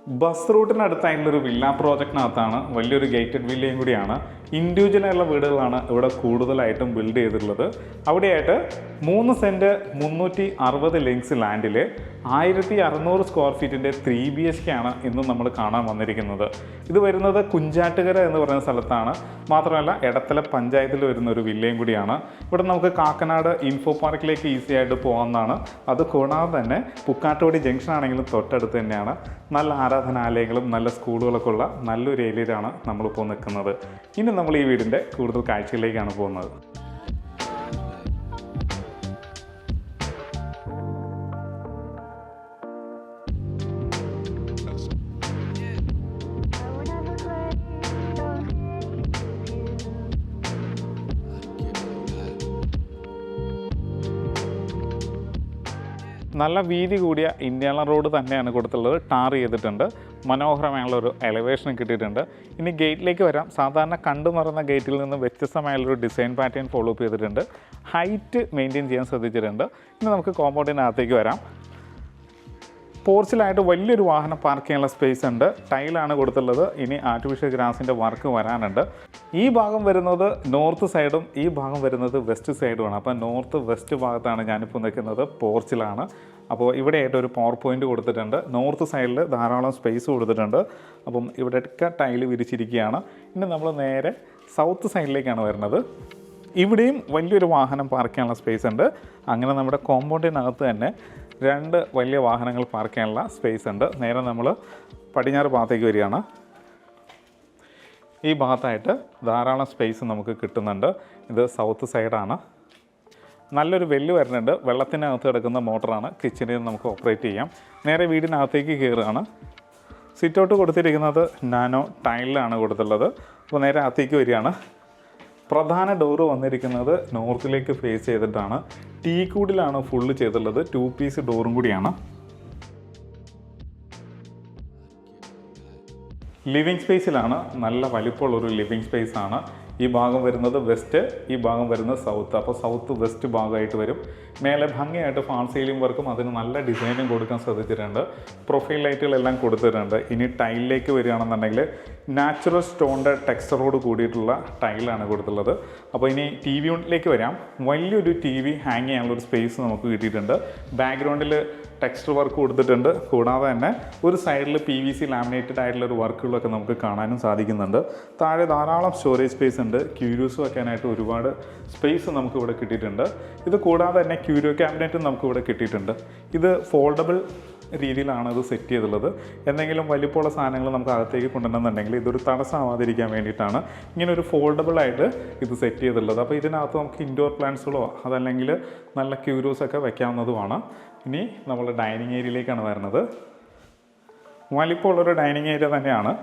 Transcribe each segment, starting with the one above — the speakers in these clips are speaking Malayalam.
ബസ് റൂട്ടിനടുത്തായിട്ടുള്ളൊരു വില്ല പ്രോജക്റ്റിനകത്താണ് വലിയൊരു ഗേറ്റഡ് വില്ലയും കൂടിയാണ്. ഇൻഡിവിജ്വലായുള്ള വീടുകളാണ് ഇവിടെ കൂടുതലായിട്ടും ബിൽഡ് ചെയ്തിട്ടുള്ളത്. അവിടെയായിട്ട് 3 സെൻറ്റ് 360 ലിങ്ക്സ് ലാൻഡിൽ 1600 സ്ക്വയർ ഫീറ്റിൻ്റെ 3 BHK ആണ് ഇന്നും നമ്മൾ കാണാൻ വന്നിരിക്കുന്നത്. ഇത് വരുന്നത് കുഞ്ചാട്ടുകര എന്ന് പറയുന്ന സ്ഥലത്താണ്. മാത്രമല്ല എടത്തല പഞ്ചായത്തിൽ വരുന്ന ഒരു വില്ലയും കൂടിയാണ്. ഇവിടെ നമുക്ക് കാക്കനാട് ഇൻഫോ പാർക്കിലേക്ക് ഈസി ആയിട്ട് പോകാവുന്നതാണ്. അത് കൂടാതെ തന്നെ പുക്കാട്ടുപടി ജംഗ്ഷൻ ആണെങ്കിലും തൊട്ടടുത്ത് തന്നെയാണ്. നല്ല ആരാധനാലയങ്ങളും നല്ല സ്കൂളുകളൊക്കെ ഉള്ള നല്ലൊരു ഏരിയയിലാണ് നമ്മളിപ്പോൾ നിൽക്കുന്നത്. ഇനി നമ്മൾ ഈ വീടിൻ്റെ കൂടുതൽ കാഴ്ചയിലേക്കാണ് പോകുന്നത്. നല്ല വീതി കൂടിയ ഇന്ത്യാന റോഡ് തന്നെയാണ് കൊടുത്തുള്ളത്. ടാർ ചെയ്തിട്ടുണ്ട്. മനോഹരമായുള്ളൊരു എലവേഷൻ കിട്ടിയിട്ടുണ്ട്. ഇനി ഗേറ്റിലേക്ക് വരാം. സാധാരണ കണ്ടുമറന്ന ഗേറ്റിൽ നിന്ന് വ്യത്യസ്തമായുള്ളൊരു ഡിസൈൻ പാറ്റേൺ ഫോളോ അപ്പ് ചെയ്തിട്ടുണ്ട്. ഹൈറ്റ് മെയിൻറ്റെയിൻ ചെയ്യാൻ ശ്രദ്ധിച്ചിട്ടുണ്ട്. ഇനി നമുക്ക് കോമ്പൗണ്ടിനകത്തേക്ക് വരാം. പോർച്ചിലായിട്ട് വലിയൊരു വാഹനം പാർക്ക് ചെയ്യാനുള്ള സ്പേസ് ഉണ്ട്. ടൈലാണ് കൊടുത്തുള്ളത്. ഇനി ആർട്ടിഫിഷ്യൽ ഗ്രാസിൻ്റെ വർക്ക് വരാനുണ്ട്. ഈ ഭാഗം വരുന്നത് നോർത്ത് സൈഡും ഈ ഭാഗം വരുന്നത് വെസ്റ്റ് സൈഡുമാണ്. അപ്പോൾ നോർത്ത് വെസ്റ്റ് ഭാഗത്താണ് ഞാനിപ്പോൾ നിൽക്കുന്നത്. പോർച്ചിലാണ്. അപ്പോൾ ഇവിടെയായിട്ട് ഒരു പവർ പോയിൻ്റ് കൊടുത്തിട്ടുണ്ട്. നോർത്ത് സൈഡിൽ ധാരാളം സ്പേസ് കൊടുത്തിട്ടുണ്ട്. അപ്പം ഇവിടെയൊക്കെ ടൈല് വിരിച്ചിരിക്കുകയാണ്. ഇനി നമ്മൾ നേരെ സൗത്ത് സൈഡിലേക്കാണ് വരുന്നത്. ഇവിടെയും വലിയൊരു വാഹനം പാർക്ക് ചെയ്യാനുള്ള സ്പേസ് ഉണ്ട്. അങ്ങനെ നമ്മുടെ കോമ്പൗണ്ടിനകത്ത് തന്നെ 2 വലിയ വാഹനങ്ങൾ പാർക്ക് ചെയ്യാനുള്ള സ്പേസ് ഉണ്ട്. നേരെ നമ്മൾ പടിഞ്ഞാറ് ഭാഗത്തേക്ക് വരികയാണ്. ഈ ഭാഗത്തായിട്ട് ധാരാളം സ്പേസ് നമുക്ക് കിട്ടുന്നുണ്ട്. ഇത് സൗത്ത് സൈഡാണ്. നല്ലൊരു വെല്ല് വരുന്നുണ്ട്. വെള്ളത്തിനകത്ത് കിടക്കുന്ന മോട്ടറാണ്. കിച്ചണിൽ നമുക്ക് ഓപ്പറേറ്റ് ചെയ്യാം. നേരെ വീടിനകത്തേക്ക് കയറുകയാണ്. സിറ്റ് ഔട്ട് കൊടുത്തിരിക്കുന്നത് നാനോ ടൈലിലാണ് കൊടുത്തുള്ളത്. അപ്പോൾ നേരെ അകത്തേക്ക് വരികയാണ്. പ്രധാന ഡോറ് വന്നിരിക്കുന്നത് നോർത്തിലേക്ക് ഫേസ് ചെയ്തിട്ടാണ്. ടീ കൂടിലാണ് ഫുള്ള് ചെയ്തിട്ടുള്ളത്. 2 പീസ് ഡോറും കൂടിയാണ്. ലിവിങ് സ്പേസിലാണ്. നല്ല വലിപ്പമുള്ളൊരു ലിവിങ് സ്പേസ് ആണ്. ഈ ഭാഗം വരുന്നത് വെസ്റ്റ്, ഈ ഭാഗം വരുന്നത് സൗത്ത്. അപ്പോൾ സൗത്ത് വെസ്റ്റ് ഭാഗമായിട്ട് വരും. മേലെ ഭംഗിയായിട്ട് ഫാൾ സീലിംഗ് വർക്കും അതിന് നല്ല ഡിസൈനും കൊടുക്കാൻ ശ്രദ്ധിച്ചിട്ടുണ്ട്. പ്രൊഫൈൽ ലൈറ്റുകളെല്ലാം കൊടുത്തിട്ടുണ്ട്. ഇനി ടൈലിലേക്ക് വരികയാണെന്നുണ്ടെങ്കിൽ നാച്ചുറൽ സ്റ്റോണിൻ്റെ ടെക്സ്ചറോട് കൂടിയിട്ടുള്ള ടൈലാണ് കൊടുത്തുള്ളത്. അപ്പോൾ ഇനി ടി വി യൂണിറ്റിലേക്ക് വരാം. വലിയൊരു TV ഹാങ് ചെയ്യാനുള്ളൊരു സ്പേസ് നമുക്ക് കിട്ടിയിട്ടുണ്ട്. ബാക്ക്ഗ്രൗണ്ടിൽ ടെക്സ്ചർ വർക്ക് കൊടുത്തിട്ടുണ്ട്. കൂടാതെ തന്നെ ഒരു സൈഡിൽ PVC ലാമിനേറ്റഡ് ആയിട്ടുള്ളൊരു വർക്കുകളൊക്കെ നമുക്ക് കാണാനും സാധിക്കുന്നുണ്ട്. താഴെ ധാരാളം സ്റ്റോറേജ് സ്പേസ് ഉണ്ട്. ക്യൂരിയോസ് വയ്ക്കാനായിട്ട് ഒരുപാട് സ്പേസ് നമുക്കിവിടെ കിട്ടിയിട്ടുണ്ട്. ഇത് കൂടാതെ തന്നെ ക്യൂരിയോ ക്യാബിനറ്റും നമുക്കിവിടെ കിട്ടിയിട്ടുണ്ട്. ഇത് ഫോൾഡബിൾ രീതിയിലാണ് ഇത് സെറ്റ് ചെയ്തിട്ടുള്ളത്. എന്തെങ്കിലും വലിപ്പമുള്ള സാധനങ്ങൾ നമുക്ക് അകത്തേക്ക് കൊണ്ടുവരണമെന്നുണ്ടെങ്കിൽ ഇതൊരു തടസ്സമാവാതിരിക്കാൻ വേണ്ടിയിട്ടാണ് ഇങ്ങനെ ഒരു ഫോൾഡബിളായിട്ട് ഇത് സെറ്റ് ചെയ്തിട്ടുള്ളത്. അപ്പോൾ ഇതിനകത്ത് നമുക്ക് ഇൻഡോർ പ്ലാന്റ്സുകളോ അതല്ലെങ്കിൽ നല്ല ക്യൂരിയോസൊക്കെ വയ്ക്കാവുന്നതുമാണ്. ഇനി നമ്മൾ ഡൈനിങ് ഏരിയയിലേക്കാണ് വരുന്നത്. വലിപ്പമുള്ളൊരു ഡൈനിങ് ഏരിയ തന്നെയാണ്.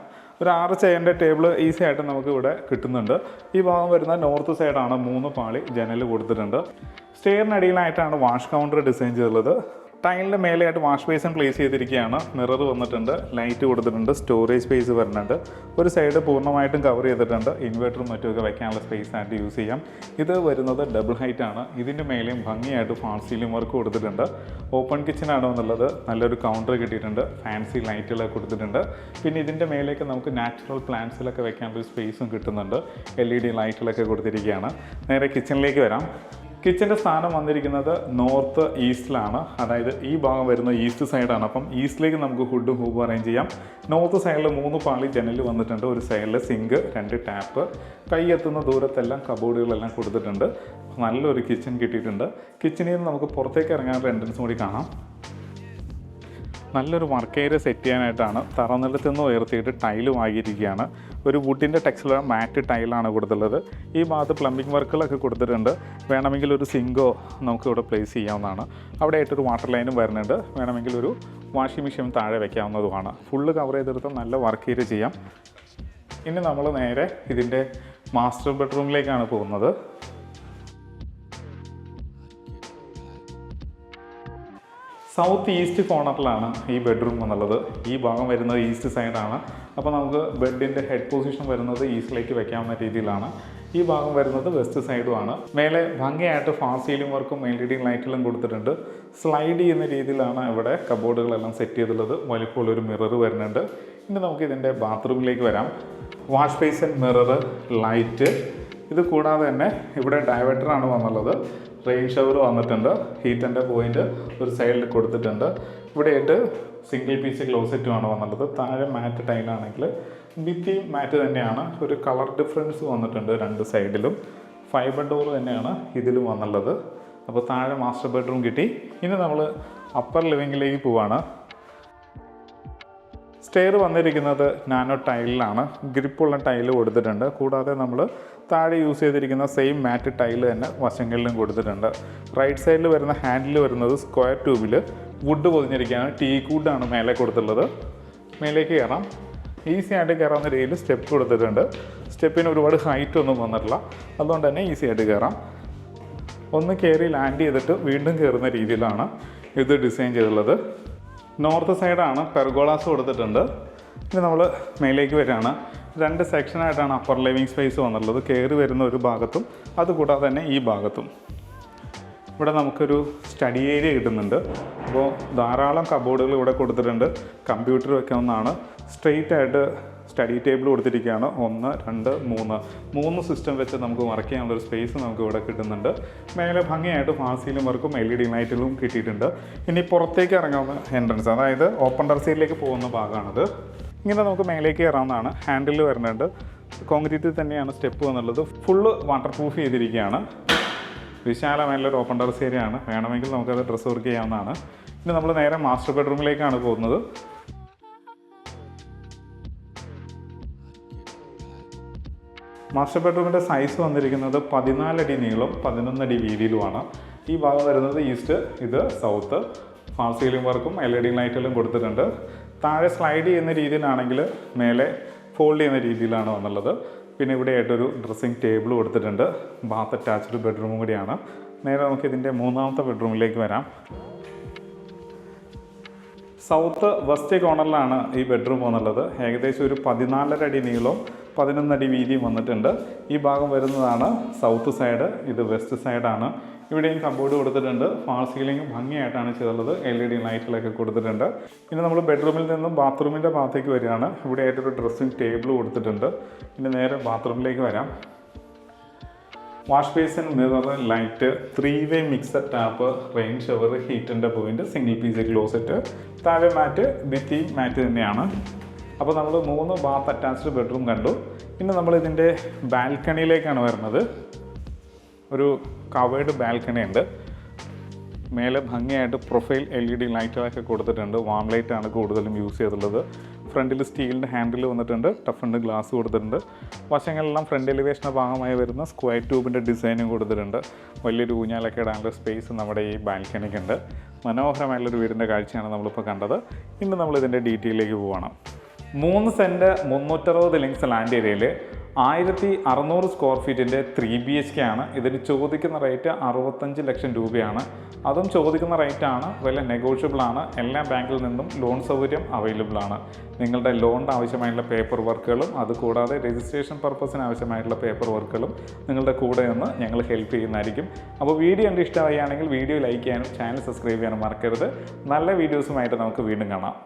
ഒരു 6 ചെയറിൻ്റെ ടേബിൾ ഈസി ആയിട്ട് നമുക്ക് ഇവിടെ കിട്ടുന്നുണ്ട്. ഈ ഭാഗം വരുന്ന നോർത്ത് സൈഡാണ്. 3 പാളി ജനൽ കൊടുത്തിട്ടുണ്ട്. സ്റ്റെയറിനടിയിലായിട്ടാണ് വാഷ് കൗണ്ടർ ഡിസൈൻ ചെയ്തിട്ടുള്ളത്. ടൈലിൻ്റെ മേലെയായിട്ട് വാഷ് ബേസിൻ പ്ലേസ് ചെയ്തിരിക്കുകയാണ്. മിറർ വന്നിട്ടുണ്ട്. ലൈറ്റ് കൊടുത്തിട്ടുണ്ട്. സ്റ്റോറേജ് സ്പേസ് വരുന്നുണ്ട്. ഒരു സൈഡ് പൂർണ്ണമായിട്ടും കവർ ചെയ്തിട്ടുണ്ട്. ഇൻവെർട്ടറും മറ്റുമൊക്കെ വയ്ക്കാനുള്ള സ്പേസ് ആയിട്ട് യൂസ് ചെയ്യാം. ഇത് വരുന്നത് ഡബിൾ ഹൈറ്റ് ആണ്. ഇതിൻ്റെ മേലെയും ഭംഗിയായിട്ട് ഫാൾ സീലിംഗ് വർക്ക് കൊടുത്തിട്ടുണ്ട്. ഓപ്പൺ കിച്ചനാണ് എന്നുള്ളത്. നല്ലൊരു കൗണ്ടർ കിട്ടിയിട്ടുണ്ട്. ഫാൻസി ലൈറ്റുകളൊക്കെ കൊടുത്തിട്ടുണ്ട്. പിന്നെ ഇതിൻ്റെ മേലേക്ക് നമുക്ക് നാച്ചുറൽ പ്ലാന്റ്സിലൊക്കെ വയ്ക്കാനുള്ള സ്പേസും കിട്ടുന്നുണ്ട്. LED ലൈറ്റുകളൊക്കെ കൊടുത്തിരിക്കുകയാണ്. നേരെ കിച്ചണിലേക്ക് വരാം. കിച്ചൻ്റെ സ്ഥാനം വന്നിരിക്കുന്നത് നോർത്ത് ഈസ്റ്റിലാണ്. അതായത് ഈ ഭാഗം വരുന്ന ഈസ്റ്റ് സൈഡാണ്. അപ്പം ഈസ്റ്റിലേക്ക് നമുക്ക് ഹുഡും ഹൂബും അറേഞ്ച് ചെയ്യാം. നോർത്ത് സൈഡിൽ 3 പാളി ജനൽ വന്നിട്ടുണ്ട്. ഒരു സൈഡിൽ സിങ്ക്, 2 ടാപ്പ്, കൈ എത്തുന്ന ദൂരത്തെല്ലാം കബോർഡുകളെല്ലാം കൊടുത്തിട്ടുണ്ട്. നല്ലൊരു കിച്ചൺ കിട്ടിയിട്ടുണ്ട്. കിച്ചണിൽ നിന്ന് നമുക്ക് പുറത്തേക്ക് ഇറങ്ങാനുള്ള എൻട്രൻസ് കൂടി കാണാം. നല്ലൊരു വർക്ക് ഏരിയ സെറ്റ് ചെയ്യാനായിട്ടാണ് തറനിലത്ത് നിന്ന് ഉയർത്തിയിട്ട് ടൈല് വാങ്ങിയിരിക്കുകയാണ്. ഒരു വുഡിൻ്റെ ടെക്സ്ചർ മാറ്റ് ടൈലാണ് കൊടുത്തുള്ളത്. ഈ ഭാഗത്ത് പ്ലംബിംഗ് വർക്കുകളൊക്കെ കൊടുത്തിട്ടുണ്ട്. വേണമെങ്കിൽ ഒരു സിങ്കോ നമുക്കിവിടെ പ്ലേസ് ചെയ്യാവുന്നതാണ്. അവിടെ ആയിട്ടൊരു വാട്ടർ ലൈനും വരുന്നുണ്ട്. വേണമെങ്കിൽ ഒരു വാഷിംഗ് മെഷീൻ താഴെ വയ്ക്കാവുന്നതുമാണ്. ഫുള്ള് കവർ ചെയ്തെടുത്ത് നല്ല വർക്ക് ഏരിയ ചെയ്യാം. ഇനി നമ്മൾ നേരെ ഇതിൻ്റെ മാസ്റ്റർ ബെഡ്റൂമിലേക്കാണ് പോകുന്നത്. സൗത്ത് ഈസ്റ്റ് കോർണറിലാണ് ഈ ബെഡ്റൂം എന്നുള്ളത്. ഈ ഭാഗം വരുന്നത് ഈസ്റ്റ് സൈഡാണ്. അപ്പോൾ നമുക്ക് ബെഡിൻ്റെ ഹെഡ് പൊസിഷൻ വരുന്നത് ഈസ്റ്റിലേക്ക് വെക്കാവുന്ന രീതിയിലാണ്. ഈ ഭാഗം വരുന്നത് വെസ്റ്റ് സൈഡുമാണ്. മേലെ ഭംഗിയായിട്ട് ഫാൾ സീലിംഗ് വർക്കും LED ലൈറ്റുകളും കൊടുത്തിട്ടുണ്ട്. സ്ലൈഡ് ചെയ്യുന്ന രീതിയിലാണ് ഇവിടെ കബോർഡുകളെല്ലാം സെറ്റ് ചെയ്തിട്ടുള്ളത്. വലിപ്പമുള്ളൊരു മിറർ വരുന്നുണ്ട്. ഇനി നമുക്ക് ഇതിൻ്റെ ബാത്റൂമിലേക്ക് വരാം. വാഷ് ബേസിൻ, മിറർ, ലൈറ്റ്, ഇത് കൂടാതെ തന്നെ ഇവിടെ ഡൈവേർട്ടറാണ് വന്നുള്ളത്. റെയിൻ ഷവർ വന്നിട്ടുണ്ട്. ഹീറ്ററിൻ്റെ പോയിന്റ് ഒരു സൈഡിൽ കൊടുത്തിട്ടുണ്ട്. ഇവിടെയായിട്ട് സിംഗിൾ പീസ് ക്ലോസറ്റുമാണ് വന്നുള്ളത്. താഴെ മാറ്റ് ടൈലാണെങ്കിൽ ഭിത്തിയും മാറ്റ് തന്നെയാണ്. ഒരു കളർ ഡിഫറൻസ് വന്നിട്ടുണ്ട് രണ്ട് സൈഡിലും. ഫൈബർ ഡോർ തന്നെയാണ് ഇതിലും വന്നുള്ളത്. അപ്പോൾ താഴെ മാസ്റ്റർ ബെഡ്റൂം കിട്ടി. ഇനി നമ്മൾ അപ്പർ ലിവിങ്ങിലേക്ക് പോവാണ്. സ്റ്റെയർ വന്നിരിക്കുന്നത് നാനോ ടൈലിലാണ്. ഗ്രിപ്പുള്ള ടൈല് കൊടുത്തിട്ടുണ്ട്. കൂടാതെ നമ്മൾ താഴെ യൂസ് ചെയ്തിരിക്കുന്ന സെയിം മാറ്റ് ടൈല് തന്നെ വശങ്ങളിലും കൊടുത്തിട്ടുണ്ട്. റൈറ്റ് സൈഡിൽ വരുന്ന ഹാൻഡിൽ വരുന്നത് സ്ക്വയർ ട്യൂബിൽ വുഡ് പൊതിഞ്ഞിരിക്കുകയാണ്. ടീക്ക് വുഡാണ് മേലെ കൊടുത്തുള്ളത്. മേലേക്ക് കയറാം. ഈസി ആയിട്ട് കയറാവുന്ന രീതിയിൽ സ്റ്റെപ്പ് കൊടുത്തിട്ടുണ്ട്. സ്റ്റെപ്പിന് ഒരുപാട് ഹൈറ്റ് ഒന്നും വന്നിട്ടില്ല. അതുകൊണ്ട് തന്നെ ഈസി ആയിട്ട് കയറാം. ഒന്ന് കയറി ലാൻഡ് ചെയ്തിട്ട് വീണ്ടും കയറുന്ന രീതിയിലാണ് ഇത് ഡിസൈൻ ചെയ്തിട്ടുള്ളത്. നോർത്ത് സൈഡാണ്. പെർഗോളാസ് കൊടുത്തിട്ടുണ്ട്. ഇനി നമ്മൾ മേലേക്ക് വരികയാണ്. രണ്ട് സെക്ഷനായിട്ടാണ് അപ്പർ ലിവിങ് സ്പേസ് വന്നിട്ടുള്ളത്. കയറി വരുന്ന ഒരു ഭാഗത്തും അതുകൂടാതെ തന്നെ ഈ ഭാഗത്തും. ഇവിടെ നമുക്കൊരു സ്റ്റഡി ഏരിയ കിട്ടുന്നുണ്ട്. അപ്പോൾ ധാരാളം കബോർഡുകൾ ഇവിടെ കൊടുത്തിട്ടുണ്ട്. കമ്പ്യൂട്ടർ വെക്കാവുന്നതാണ്. സ്ട്രെയിറ്റ് ആയിട്ട് സ്റ്റഡി ടേബിൾ കൊടുത്തിരിക്കുകയാണ്. 1, 2, 3 സിസ്റ്റം വെച്ച് നമുക്ക് വർക്ക് ചെയ്യാനുള്ളൊരു സ്പേസ് നമുക്ക് ഇവിടെ കിട്ടുന്നുണ്ട്. മേലെ ഭംഗിയായിട്ട് ഫാൾ സീലിംഗ് വർക്കും LED ലൈറ്റുകളും കിട്ടിയിട്ടുണ്ട്. ഇനി പുറത്തേക്ക് ഇറങ്ങാവുന്ന എൻട്രൻസ്, അതായത് ഓപ്പൺ ടെറസിലേക്ക് പോകുന്ന ഭാഗമാണിത്. ഇങ്ങനെ നമുക്ക് മേലേക്ക് കയറാവുന്നതാണ്. ഹാൻഡിൽ വരുന്നുണ്ട്. കോൺക്രീറ്റിൽ തന്നെയാണ് സ്റ്റെപ്പ് വന്നുള്ളത്. ഫുള്ള് വാട്ടർ പ്രൂഫ് ചെയ്തിരിക്കുകയാണ്. വിശാലമായുള്ളൊരു ഓപ്പൺ ടെറസ് ഏരിയ ആണ്. വേണമെങ്കിൽ നമുക്കത് ഡ്രസ് വർക്ക് ചെയ്യാവുന്നതാണ്. ഇനി നമ്മൾ നേരെ മാസ്റ്റർ ബെഡ്റൂമിലേക്കാണ് പോകുന്നത്. മാസ്റ്റർ ബെഡ്റൂമിൻ്റെ സൈസ് വന്നിരിക്കുന്നത് 14 അടി നീളം 11 അടി വീതിയിലുമാണ്. ഈ ഭാഗം വരുന്നത് ഈസ്റ്റ്, ഇത് സൗത്ത്. ഫാൾ സീലിംഗ് വർക്കും LED ലൈറ്റെല്ലാം കൊടുത്തിട്ടുണ്ട്. താഴെ സ്ലൈഡ് ചെയ്യുന്ന രീതിയിലാണെങ്കിൽ മേലെ ഫോൾഡ് ചെയ്യുന്ന രീതിയിലാണ് വന്നുള്ളത്. പിന്നെ ഇവിടെ ആയിട്ടൊരു ഡ്രസ്സിങ് ടേബിൾ കൊടുത്തിട്ടുണ്ട്. ബാത്ത് അറ്റാച്ച്ഡ് ബെഡ്റൂമും കൂടിയാണ്. നേരെ നമുക്ക് ഇതിൻ്റെ മൂന്നാമത്തെ ബെഡ്റൂമിലേക്ക് വരാം. സൗത്ത് വെസ്റ്റ് കോർണറിലാണ് ഈ ബെഡ്റൂം വന്നുള്ളത്. ഏകദേശം ഒരു 14 അടി നീളവും 11 അടി വീതിയും വന്നിട്ടുണ്ട്. ഈ ഭാഗം വരുന്നതാണ് സൗത്ത് സൈഡ്, ഇത് വെസ്റ്റ് സൈഡാണ്. ഇവിടെയും കബോർഡ് കൊടുത്തിട്ടുണ്ട്. ഫാൾ സീലിംഗ് ഭംഗിയായിട്ടാണ് ചെയ്തുള്ളത്. LED ലൈറ്റുകളൊക്കെ കൊടുത്തിട്ടുണ്ട്. ഇനി നമ്മൾ ബെഡ്റൂമിൽ നിന്നും ബാത്റൂമിൻ്റെ ഭാഗത്തേക്ക് വരികയാണ്. ഇവിടെ ആയിട്ടൊരു ഡ്രസ്സിങ് ടേബിൾ കൊടുത്തിട്ടുണ്ട്. ഇനി നേരെ ബാത്റൂമിലേക്ക് വരാം. വാഷ് ബേസിൻ, മിറർ, ലൈറ്റ്, 3-വേ മിക്സർ ടാപ്പ്, റെയിൻ ഷവർ, ഹീറ്ററിൻ്റെ പോയിന്റ്, സിംഗിൾ പീസ് ക്ലോസറ്റ്, താഴെ മാറ്റ്, ഭിത്തി മാറ്റ് തന്നെയാണ്. അപ്പോൾ നമ്മൾ 3 ബാത്ത് അറ്റാച്ച്ഡ് ബെഡ്റൂം കണ്ടു. ഇനി നമ്മൾ ഇതിൻ്റെ ബാൽക്കണിയിലേക്കാണ് വരുന്നത്. ഒരു കവേർഡ് ബാൽക്കണി ഉണ്ട്. മേലെ ഭംഗിയായിട്ട് പ്രൊഫൈൽ LED ലൈറ്റുകളൊക്കെ കൊടുത്തിട്ടുണ്ട്. വാം ലൈറ്റാണ് കൂടുതലും യൂസ് ചെയ്തിട്ടുള്ളത്. ഫ്രണ്ടിൽ സ്റ്റീലിൻ്റെ ഹാൻഡിൽ വന്നിട്ടുണ്ട്. ടഫൻഡ് ഗ്ലാസ് കൊടുത്തിട്ടുണ്ട്. വശങ്ങളെല്ലാം ഫ്രണ്ട് എലിവേഷൻ്റെ ഭാഗമായി വരുന്ന സ്ക്വയർ ട്യൂബിൻ്റെ ഡിസൈനും കൊടുത്തിട്ടുണ്ട്. വലിയൊരു ഊഞ്ഞാലൊക്കെ ഇടാനുള്ള സ്പേസ് നമ്മുടെ ഈ ബാൽക്കണിക്കുണ്ട്. മനോഹരമായുള്ളൊരു വീടിൻ്റെ കാഴ്ചയാണ് നമ്മളിപ്പോൾ കണ്ടത്. ഇന്ന് നമ്മളിതിൻ്റെ ഡീറ്റെയിലേക്ക് പോവാണ്. 3 സെൻറ്റ് 360 ലിങ്സ് ലാൻഡ് ഏരിയയിൽ 1600 സ്ക്വയർ ഫീറ്റിൻ്റെ 3 BHK ആണ്. ഇതിന് ചോദിക്കുന്ന റേറ്റ് 65 ലക്ഷം രൂപയാണ്. അതും ചോദിക്കുന്ന റേറ്റാണ്. വില നെഗോഷ്യബിൾ ആണ്. എല്ലാ ബാങ്കിൽ നിന്നും ലോൺ സൗകര്യം അവൈലബിൾ ആണ്. നിങ്ങളുടെ ലോണിൻ്റെ ആവശ്യമായിട്ടുള്ള പേപ്പർ വർക്കുകളും അതുകൂടാതെ രജിസ്ട്രേഷൻ പർപ്പസിന് ആവശ്യമായിട്ടുള്ള പേപ്പർ വർക്കുകളും നിങ്ങളുടെ കൂടെ നിന്ന് ഞങ്ങൾ ഹെൽപ്പ് ചെയ്യുന്നതായിരിക്കും. അപ്പോൾ വീഡിയോ കണ്ട് ഇഷ്ടമാവുകയാണെങ്കിൽ വീഡിയോ ലൈക്ക് ചെയ്യാനും ചാനൽ സബ്സ്ക്രൈബ് ചെയ്യാനും മറക്കരുത്. നല്ല വീഡിയോസുമായിട്ട് നമുക്ക് വീണ്ടും കാണാം.